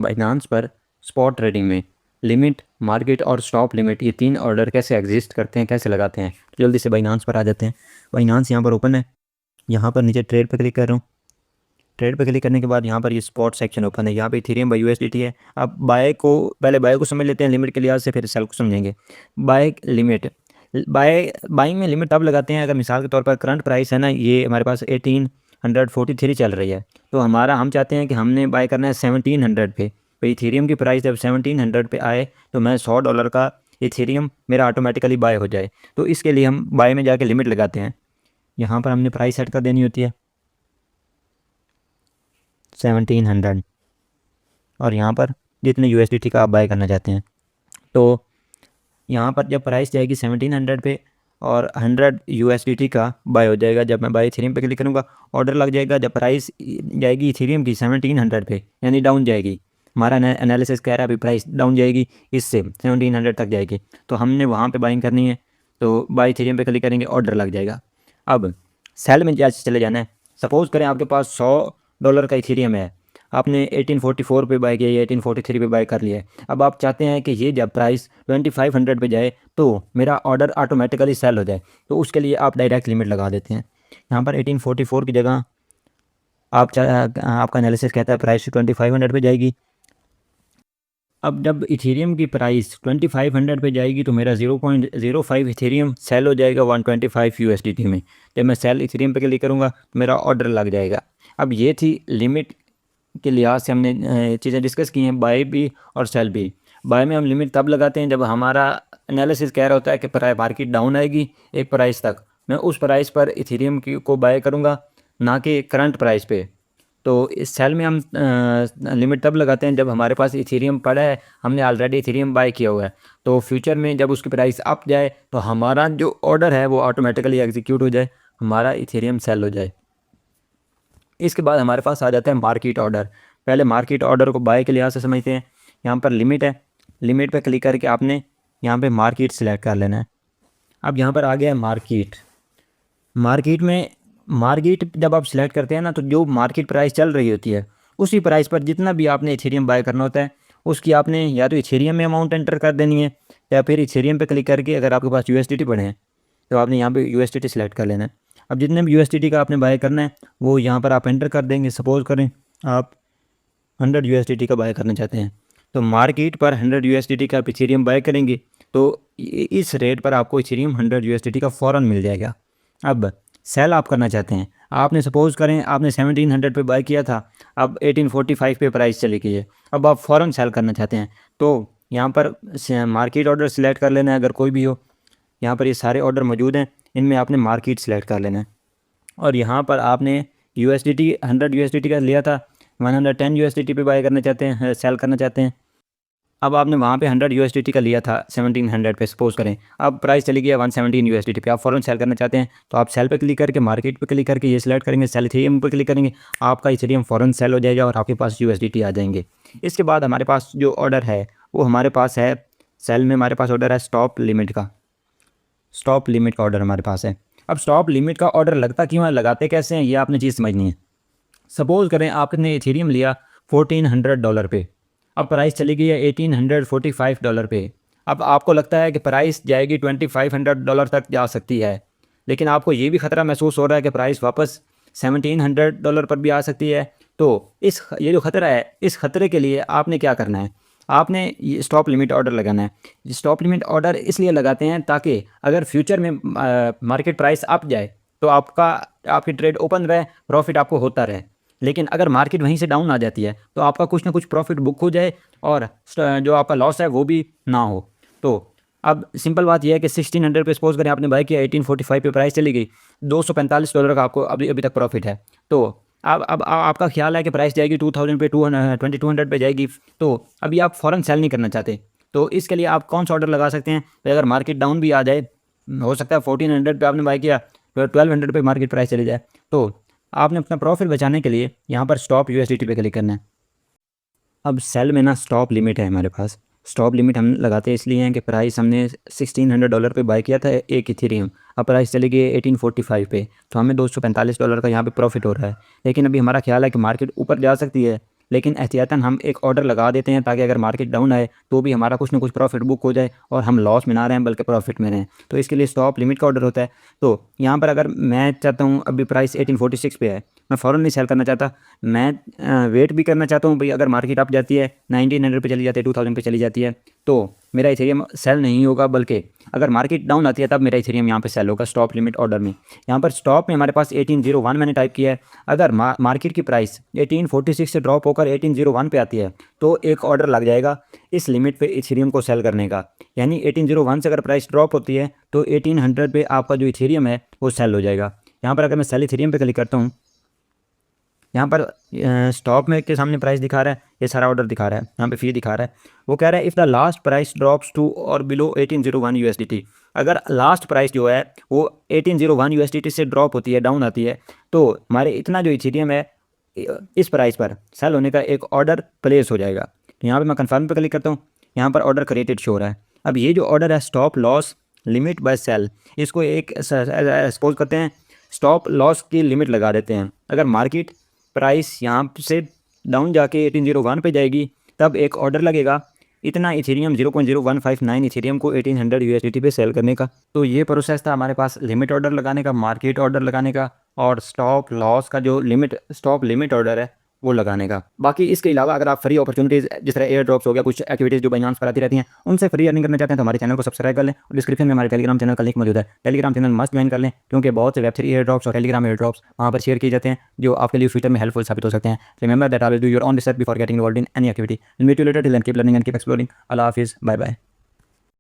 Binance पर spot trading में limit, market और स्टॉप लिमिट, ये तीन ऑर्डर कैसे एग्जिस्ट करते हैं, कैसे लगाते हैं। तो जल्दी से बाइनांस पर आ जाते हैं। बाइनांस यहाँ पर ओपन है। यहाँ पर नीचे ट्रेड पर क्लिक कर रहा हूँ। ट्रेड पर क्लिक करने के बाद यहाँ पर ये स्पॉट सेक्शन ओपन है। यहाँ पे इथेरियम बाय यूएसडीटी है। अब बाय को समझ लेते हैं लिमिट के लिहाज से, फिर सेल को समझेंगे। बाय लिमिट, बाइंग में लिमिट तब लगाते हैं अगर मिसाल के तौर पर करंट प्राइस है ना, ये हमारे पास 1843 चल रही है, तो हम चाहते हैं कि हमने बाय करना है 1700 पे। तो इथेरियम की प्राइस जब 1700 पे आए तो मैं $100 का इथेरियम मेरा ऑटोमेटिकली बाय हो जाए। तो इसके लिए हम बाय में जाके लिमिट लगाते हैं। यहाँ पर हमने प्राइस सेट कर देनी होती है 1700, और यहाँ पर जितने यूएसडीटी का आप बाय करना चाहते हैं। तो यहाँ पर जब प्राइस जाएगी 1700 पे और 100 यूएसडीटी का बाय हो जाएगा, जब मैं बाय इथेरियम पे क्लिक करूँगा ऑर्डर लग जाएगा। जब प्राइस जाएगी इथेरियम की 1700 पे, यानी डाउन जाएगी, हमारा एनालिसिस कह रहा है अभी प्राइस डाउन जाएगी, इससे 1700 तक जाएगी, तो हमने वहाँ पे बाइंग करनी है। तो बाय इथेरियम पे क्लिक करेंगे, ऑर्डर लग जाएगा। अब सेल में जैसे चले जाना है। सपोज़ करें आपके पास $100 का इथेरियम है, आपने 1844 पे बाय किया या 1843 पे बाय कर लिया है। अब आप चाहते हैं कि ये जब प्राइस 2500 पे जाए तो मेरा ऑर्डर ऑटोमेटिकली सेल हो जाए, तो उसके लिए आप डायरेक्ट लिमिट लगा देते हैं। यहाँ पर 1844 की जगह आपका एनालिसिस कहता है प्राइस 2500 पे जाएगी। अब जब इथेरियम की प्राइस 2500 पे जाएगी तो मेरा 0.05 इथेरियम सेल हो जाएगा 125 यूएसडीटी में। जब मैं सेल इथेरियम पे क्लिक करूँगा तो मेरा ऑर्डर लग जाएगा। अब ये थी लिमिट के लिहाज से हमने चीज़ें डिस्कस की हैं, बाय भी और सेल भी। बाय में हम लिमिट तब लगाते हैं जब हमारा एनालिसिस कह रहा होता है कि मार्केट डाउन आएगी एक प्राइस तक, मैं उस प्राइस पर इथेरियम की को बाय करूँगा, ना कि करंट प्राइस पे। तो इस सेल में हम लिमिट तब लगाते हैं जब हमारे पास इथेरियम पड़ा है, हमने ऑलरेडी इथेरियम बाय किया हुआ है, तो फ्यूचर में जब उसकी प्राइस अप जाए तो हमारा जो ऑर्डर है वो ऑटोमेटिकली एग्जीक्यूट हो जाए, हमारा इथेरियम सेल हो जाए। इसके बाद हमारे पास आ जाता है मार्केट ऑर्डर। पहले मार्केट ऑर्डर को बाय के लिहाज से समझते हैं। यहाँ पर लिमिट है, लिमिट पे क्लिक करके आपने यहाँ पे मार्केट सेलेक्ट कर लेना है। अब यहाँ पर आ गया है मार्केट। मार्केट जब आप सिलेक्ट करते हैं ना, तो जो मार्केट प्राइस चल रही होती है उसी प्राइस पर जितना भी आपने इथेरियम बाय करना होता है उसकी आपने या तो इथेरियम में अमाउंट एंटर कर देनी है, या फिर इथेरियम पे क्लिक करके अगर आपके पास यूएसडीटी पड़े हैं तो आपने यहाँ पे यूएसडीटी सेलेक्ट कर लेना है। अब जितने भी यूएसडीटी का आपने बाय करना है वो यहाँ पर आप एंटर कर देंगे। सपोज़ करें आप 100 यूएसडीटी का बाय करना चाहते हैं, तो मार्केट पर 100 यूएसडीटी का आप इथेरियम बाय करेंगे तो इस रेट पर आपको इथेरियम 100 यूएसडीटी का फ़ौरन मिल जाएगा। अब सेल आप करना चाहते हैं, आपने सपोज़ करें आपने 1700 पे बाय किया था, अब 1845 पे प्राइस चली गई है, अब आप फ़ौरन सेल करना चाहते हैं, तो यहाँ पर मार्केट ऑर्डर सिलेक्ट कर लेना है अगर कोई भी हो। यहाँ पर ये सारे ऑर्डर मौजूद हैं, इनमें आपने मार्केट सेलेक्ट कर लेना है। और यहाँ पर आपने यूएसडीटी 100 यूएसडीटी का लिया था, 110 यूएसडीटी पे बाय करना चाहते हैं, सेल करना चाहते हैं। अब आपने वहाँ पे 100 यूएसडीटी का लिया था 1700 पे, सपोज करें अब प्राइस चली गई है 117 यूएसडीटी पे, आप फ़ौरन सेल करना चाहते हैं, तो आप सेल पे क्लिक करके मार्केट पे क्लिक करके ये सिलेक्ट करेंगे, सेल इथेरियम पे क्लिक करेंगे, आपका इथेरियम फ़ौरन सेल हो जाएगा और आपके पास यूएसडीटी आ जाएंगे। इसके बाद हमारे पास जो ऑर्डर है वो हमारे पास है सेल में, हमारे पास ऑर्डर है स्टॉप लिमिट का। स्टॉप लिमिट का ऑर्डर हमारे पास है। अब स्टॉप लिमिट का ऑर्डर लगता क्यों है, लगाते कैसे हैं, ये आपने चीज़ समझनी है। सपोज़ करें आपने इथेरियम लिया $1400 पे, अब प्राइस चली गई है $1845 पे। अब आपको लगता है कि प्राइस जाएगी $2500 तक जा सकती है, लेकिन आपको ये भी ख़तरा महसूस हो रहा है कि प्राइस वापस $1700 पर भी आ सकती है। तो ये जो ख़तरा है, इस ख़तरे के लिए आपने क्या करना है, आपने ये स्टॉप लिमिट ऑर्डर लगाना है। स्टॉप लिमिट ऑर्डर इसलिए लगाते हैं ताकि अगर फ्यूचर में मार्केट प्राइस अप जाए तो आपकी ट्रेड ओपन रहे, प्रॉफिट आपको होता रहे। लेकिन अगर मार्केट वहीं से डाउन आ जाती है तो आपका कुछ ना कुछ प्रॉफिट बुक हो जाए और जो आपका लॉस है वो भी ना हो। तो अब सिंपल बात यह है कि 1600 पे सपोज करें आपने बाय किया, 1845 पे प्राइस चली गई, $245 का आपको अभी तक प्रॉफिट है। तो अब आपका ख्याल है कि प्राइस जाएगी 2000 पे, 2200 पे जाएगी, तो अभी आप फ़ौरन सेल नहीं करना चाहते, तो इसके लिए आप कौन सा ऑर्डर लगा सकते हैं। तो अगर मार्केट डाउन भी आ जाए, हो सकता है 1400 पे आपने बाय किया, 1200 पे मार्केट प्राइस चली जाए, तो आपने अपना प्रॉफिट बचाने के लिए यहाँ पर स्टॉप यूएसडीटी पे क्लिक करना है। अब सेल में ना स्टॉप लिमिट है हमारे पास। स्टॉप लिमिट हम लगाते इसलिए हैं कि प्राइस हमने $1600 पे बाय किया था एक इथेरियम, अब प्राइस चली गई 1845 पे, तो हमें $245 का यहाँ पे प्रॉफिट हो रहा है। लेकिन अभी हमारा ख्याल है कि मार्केट ऊपर जा सकती है, लेकिन एहतियातन हम एक ऑर्डर लगा देते हैं ताकि अगर मार्केट डाउन आए तो भी हमारा कुछ ना कुछ प्रॉफिट बुक हो जाए और हम लॉस में ना रहें बल्कि प्रॉफिट में रहें। तो इसके लिए स्टॉप लिमिट का ऑर्डर होता है। तो यहाँ पर अगर मैं चाहता हूँ अभी प्राइस 1846 पे है, मैं फ़ौरन नहीं सेल करना चाहता, मैं वेट भी करना चाहता हूँ भाई अगर मार्केट अप जाती है 1900 पे चली जाती है 2000 पे चली जाती है तो मेरा इथेरियम सेल नहीं होगा, बल्कि अगर मार्केट डाउन आती है तब मेरा इथेरियम यहाँ पे सेल होगा स्टॉप लिमिट ऑर्डर में। यहाँ पर स्टॉप में हमारे पास 1801 मैंने टाइप किया है। अगर मार्केट की प्राइस 1846 से ड्रॉप होकर 1801 पे आती है तो एक ऑर्डर लग जाएगा इस लिमिट पे इथेरियम को सेल करने का। यानी 1801 से अगर प्राइस ड्रॉप होती है तो 1800 पे आपका जो इथेरियम है वो सेल हो जाएगा। यहाँ पर अगर मैं सेल इथेरियम पे क्लिक करता हूँ, यहाँ पर स्टॉप में के सामने प्राइस दिखा रहा है, ये सारा ऑर्डर दिखा रहा है, यहाँ पे फी दिखा रहा है। वो कह रहा है if the last price drops to और बिलो 1801 USDT, अगर लास्ट प्राइस जो है वो 1801 USDT से ड्रॉप होती है, डाउन आती है, तो हमारे इतना जो इथेरियम है इस प्राइस पर सेल होने का एक ऑर्डर प्लेस हो जाएगा। तो यहाँ पर मैं कन्फर्म पे क्लिक करता हूँ, यहाँ पर ऑर्डर क्रिएटेड शो हो रहा है। अब ये जो ऑर्डर है stop loss limit buy sell, इसको एक सपोज करते हैं स्टॉप लॉस की लिमिट लगा देते हैं। अगर मार्केट प्राइस यहाँ से डाउन जाके 1801 पे जाएगी तब एक ऑर्डर लगेगा इतना इथेरियम 0.0159 इथेरियम को 1800 USDT पे सेल करने का। तो ये प्रोसेस था हमारे पास लिमिट ऑर्डर लगाने का, मार्केट ऑर्डर लगाने का और स्टॉप लॉस का जो स्टॉप लिमिट ऑर्डर है वो लगाने का। बाकी इसके अलावा अगर आप फ्री अपॉर्चुनिटीज़ जिस तरह एयर ड्रॉप्स हो गया, कुछ एक्टिविटीज़ जो बाइनांस पर आती रहती हैं, उनसे फ्री अर्निंग करना चाहते हैं तो हमारे चैनल को सब्सक्राइब कर लें और डिस्क्रिप्शन में हमारे टेलीग्राम चैनल का लिंक मौजूद है। टेलीग्राम चैनल मस्ट ज्वाइन कर लें क्योंकि बहुत से वेब3 एयर ड्रॉप्स और टेलीग्राम एयर ड्रॉप्स वहाँ पर शेयर किए जाते हैं जो आपके लिए फ्यूचर में हेल्पफुल साबित हो सकते हैं। Remember that I will do your own research before getting involved in any activity. Meet you later, till then keep learning and keep exploring. अल्लाह हाफिज़, बाय बाय।